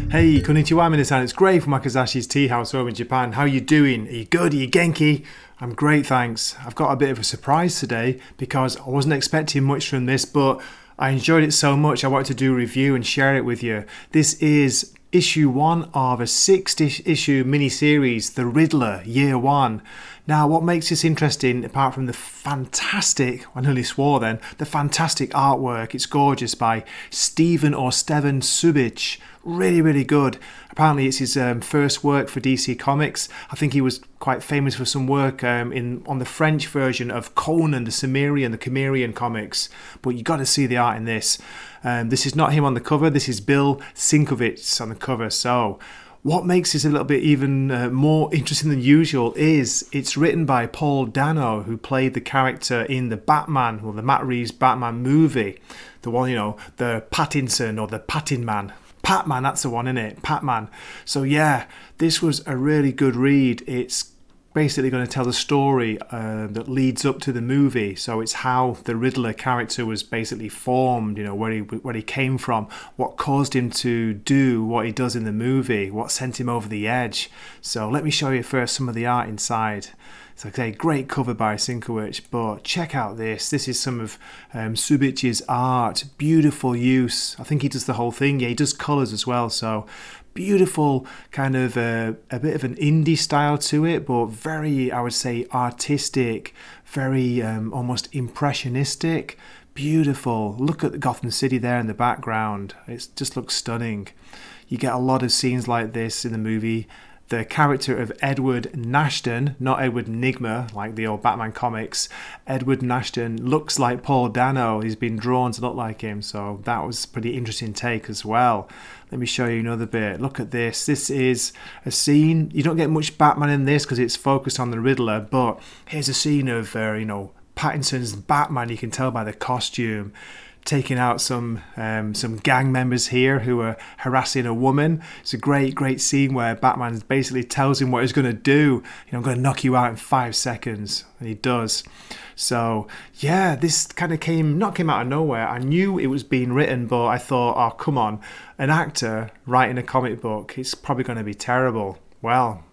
Hey, konnichiwa minasan, it's Gray from Wakazashi's Tea House over in Japan. How you doing? Are you good? Are you genki? I'm great, thanks. I've got a bit of a surprise today because I wasn't expecting much from this, but I enjoyed it so much I wanted to do a review and share it with you. This is issue 1 of a 6-issue mini-series, The Riddler, Year 1. Now, what makes this interesting, apart from the fantastic, I nearly swore then, the fantastic artwork, it's gorgeous, by Stevan Subic. Really, really good. Apparently it's his first work for DC Comics. I think he was quite famous for some work on the French version of Conan the Cimmerian, the Cimmerian comics. But you got to see the art in this. This is not him on the cover. This is Bill Sienkiewicz on the cover. So what makes this a little bit even more interesting than usual is it's written by Paul Dano, who played the character in the Batman, or the Matt Reeves Batman movie. The one, the Pattinson or the Pattin Man. Patman, that's the one, isn't it? Patman. So yeah, this was a really good read. It's basically going to tell the story that leads up to the movie. So it's how the Riddler character was basically formed, where he came from, what caused him to do what he does in the movie, what sent him over the edge. So let me show you first some of the art inside. It's like a great cover by Sienkiewicz, but check out this. This is some of Subic's art. Beautiful use. I think he does the whole thing. Yeah, he does colours as well. So beautiful, kind of a bit of an indie style to it, but very, I would say, artistic, very almost impressionistic. Beautiful. Look at the Gotham City there in the background. It just looks stunning. You get a lot of scenes like this in the movie. The character of Edward Nashton, not Edward Nigma like the old Batman comics, Edward Nashton looks like Paul Dano. He's been drawn to look like him, so that was a pretty interesting take as well. Let me show you another bit. Look at this. This is a scene. You don't get much Batman in this because it's focused on the Riddler, but here's a scene of, Pattinson's Batman. You can tell by the costume. Taking out some gang members here who are harassing a woman. It's a great scene where Batman basically tells him what he's going to do. I'm going to knock you out in 5 seconds. And he does. So, yeah, this kind of came out of nowhere. I knew it was being written, but I thought, oh, come on. An actor writing a comic book, it's probably going to be terrible. Well,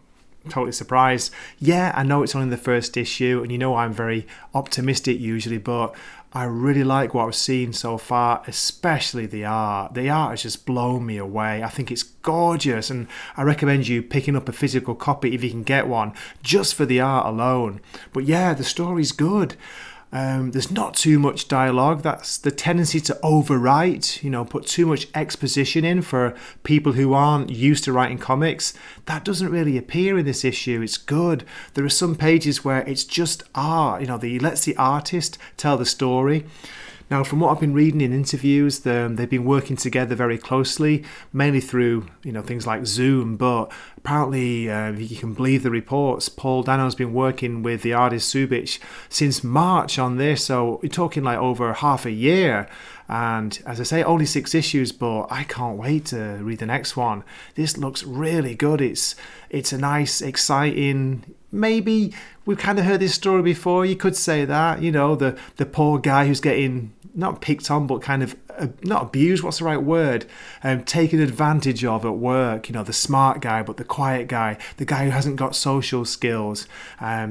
totally surprised. Yeah, I know it's only the first issue, and I'm very optimistic usually, but I really like what I've seen so far, especially the art. The art has just blown me away. I think it's gorgeous, and I recommend you picking up a physical copy if you can get one, just for the art alone. But yeah, the story's good. There's not too much dialogue. That's the tendency to overwrite, put too much exposition in for people who aren't used to writing comics. That doesn't really appear in this issue. It's good. There are some pages where it's just art, he lets the artist tell the story. Now, from what I've been reading in interviews, they've been working together very closely, mainly through, things like Zoom. But apparently, you can believe the reports, Paul Dano's been working with the artist Subic since March on this. So you're talking like over half a year. And as I say, only 6 issues, but I can't wait to read the next one. This looks really good. It's a nice, exciting. Maybe we've kind of heard this story before. You could say that, the poor guy who's getting not picked on, but kind of not abused. What's the right word? Taken advantage of at work. The smart guy, but the quiet guy, the guy who hasn't got social skills.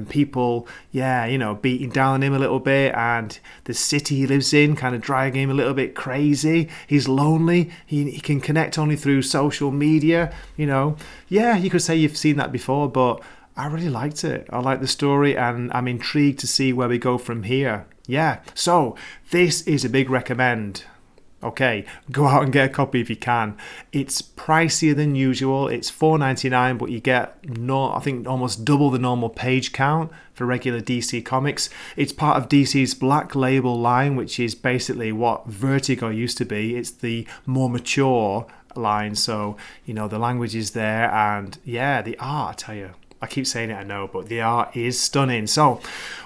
People, beating down on him a little bit, and the city he lives in kind of driving him a little bit crazy. He's lonely. He can connect only through social media. Yeah, you could say you've seen that before, but I really liked it. I like the story, and I'm intrigued to see where we go from here. Yeah, so this is a big recommend. Okay, go out and get a copy if you can. It's pricier than usual. It's $4.99, but you get I think almost double the normal page count for regular DC Comics. It's part of DC's Black Label line, which is basically what Vertigo used to be. It's the more mature line, so the language is there, and yeah, the art, I tell you. I keep saying it, I know, but the art is stunning. So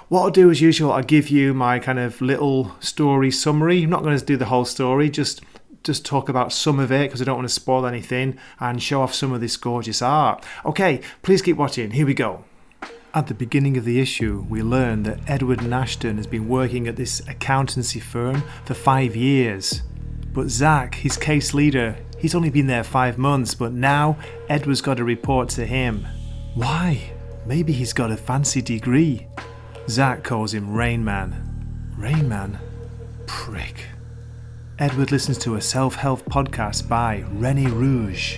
what I'll do as usual, I'll give you my kind of little story summary. I'm not going to do the whole story, just talk about some of it because I don't want to spoil anything and show off some of this gorgeous art. Okay, please keep watching. Here we go. At the beginning of the issue, we learn that Edward Nashton has been working at this accountancy firm for 5 years. But Zach, his case leader, he's only been there 5 months, but now Edward's got to report to him. Why? Maybe he's got a fancy degree. Zach calls him Rain Man. Rain Man? Prick. Edward listens to a self-help podcast by René Rouge.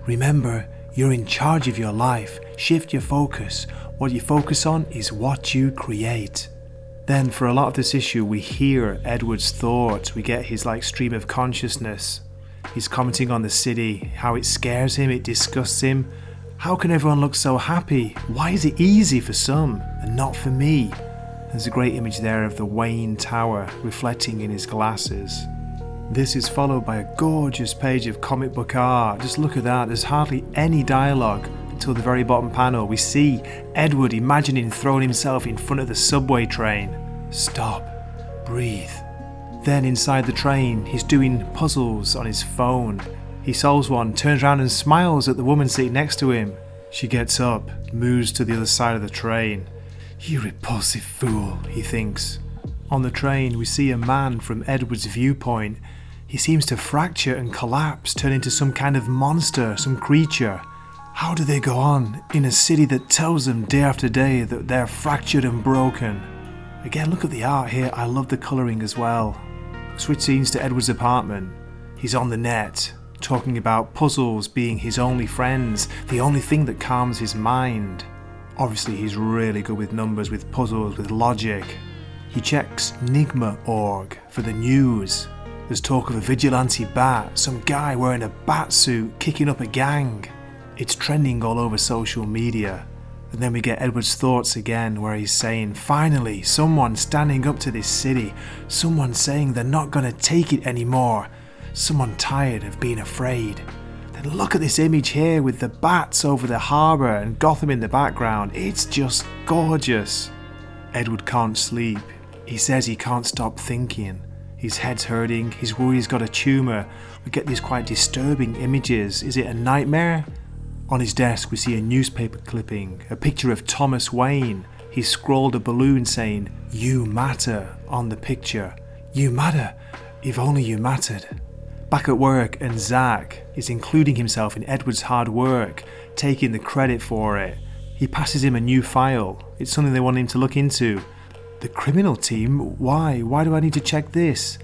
Remember, you're in charge of your life. Shift your focus. What you focus on is what you create. Then for a lot of this issue, we hear Edward's thoughts. We get his stream of consciousness. He's commenting on the city, how it scares him, it disgusts him. How can everyone look so happy? Why is it easy for some and not for me? There's a great image there of the Wayne Tower reflecting in his glasses. This is followed by a gorgeous page of comic book art. Just look at that, there's hardly any dialogue until the very bottom panel. We see Edward imagining throwing himself in front of the subway train. Stop, breathe. Then inside the train, he's doing puzzles on his phone. He solves one, turns around and smiles at the woman sitting next to him. She gets up, moves to the other side of the train. You repulsive fool, he thinks. On the train, we see a man from Edward's viewpoint. He seems to fracture and collapse, turn into some kind of monster, some creature. How do they go on in a city that tells them day after day that they're fractured and broken? Again, look at the art here. I love the colouring as well. Switch scenes to Edward's apartment. He's on the net, talking about puzzles being his only friends, the only thing that calms his mind. Obviously, he's really good with numbers, with puzzles, with logic. He checks Nigma.org for the news. There's talk of a vigilante bat, some guy wearing a bat suit kicking up a gang. It's trending all over social media. And then we get Edward's thoughts again, where he's saying, finally, someone standing up to this city. Someone saying they're not going to take it anymore. Someone tired of being afraid. Then look at this image here with the bats over the harbour and Gotham in the background. It's just gorgeous. Edward can't sleep. He says he can't stop thinking. His head's hurting. He's worried he's got a tumour. We get these quite disturbing images. Is it a nightmare? On his desk we see a newspaper clipping, a picture of Thomas Wayne. He's scrawled a balloon saying, "You matter," on the picture. You matter, if only you mattered. Back at work, and Zach is including himself in Edward's hard work, taking the credit for it. He passes him a new file. It's something they want him to look into. The criminal team? Why? Why do I need to check this?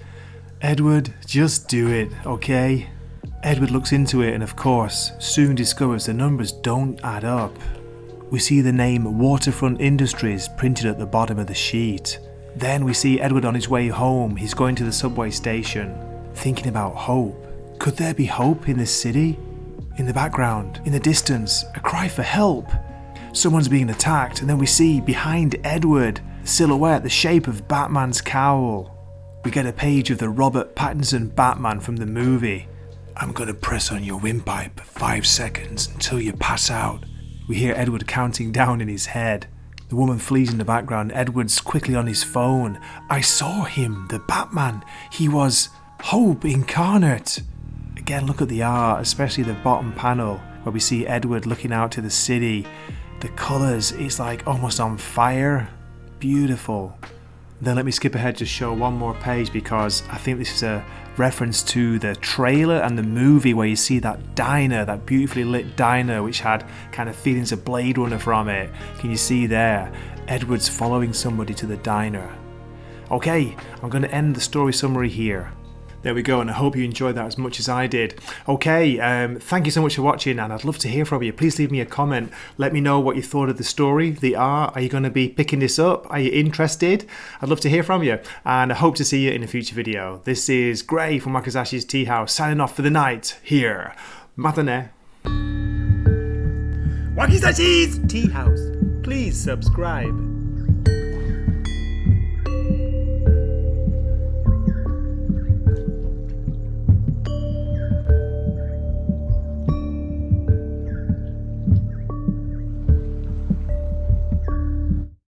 Edward, just do it, okay? Edward looks into it and of course soon discovers the numbers don't add up. We see the name Waterfront Industries printed at the bottom of the sheet. Then we see Edward on his way home. He's going to the subway station, thinking about hope. Could there be hope in this city? In the background, in the distance, a cry for help. Someone's being attacked, and then we see behind Edward, the silhouette, the shape of Batman's cowl. We get a page of the Robert Pattinson Batman from the movie. I'm gonna press on your windpipe for 5 seconds until you pass out. We hear Edward counting down in his head. The woman flees in the background. Edward's quickly on his phone. I saw him, the Batman. He was hope incarnate. Again, look at the art, especially the bottom panel where we see Edward looking out to the city. The colours, it's like almost on fire. Beautiful. Then let me skip ahead to show one more page because I think this is a reference to the trailer and the movie where you see that diner, that beautifully lit diner which had kind of feelings of Blade Runner from it. Can you see there? Edward's following somebody to the diner. Okay, I'm going to end the story summary here. There we go, and I hope you enjoyed that as much as I did. Okay, thank you so much for watching, and I'd love to hear from you. Please leave me a comment. Let me know what you thought of the story, the art. Are you going to be picking this up? Are you interested? I'd love to hear from you, and I hope to see you in a future video. This is Gray from Wakazashi's Tea House, signing off for the night here. Matane. Wakazashi's Tea House. Please subscribe.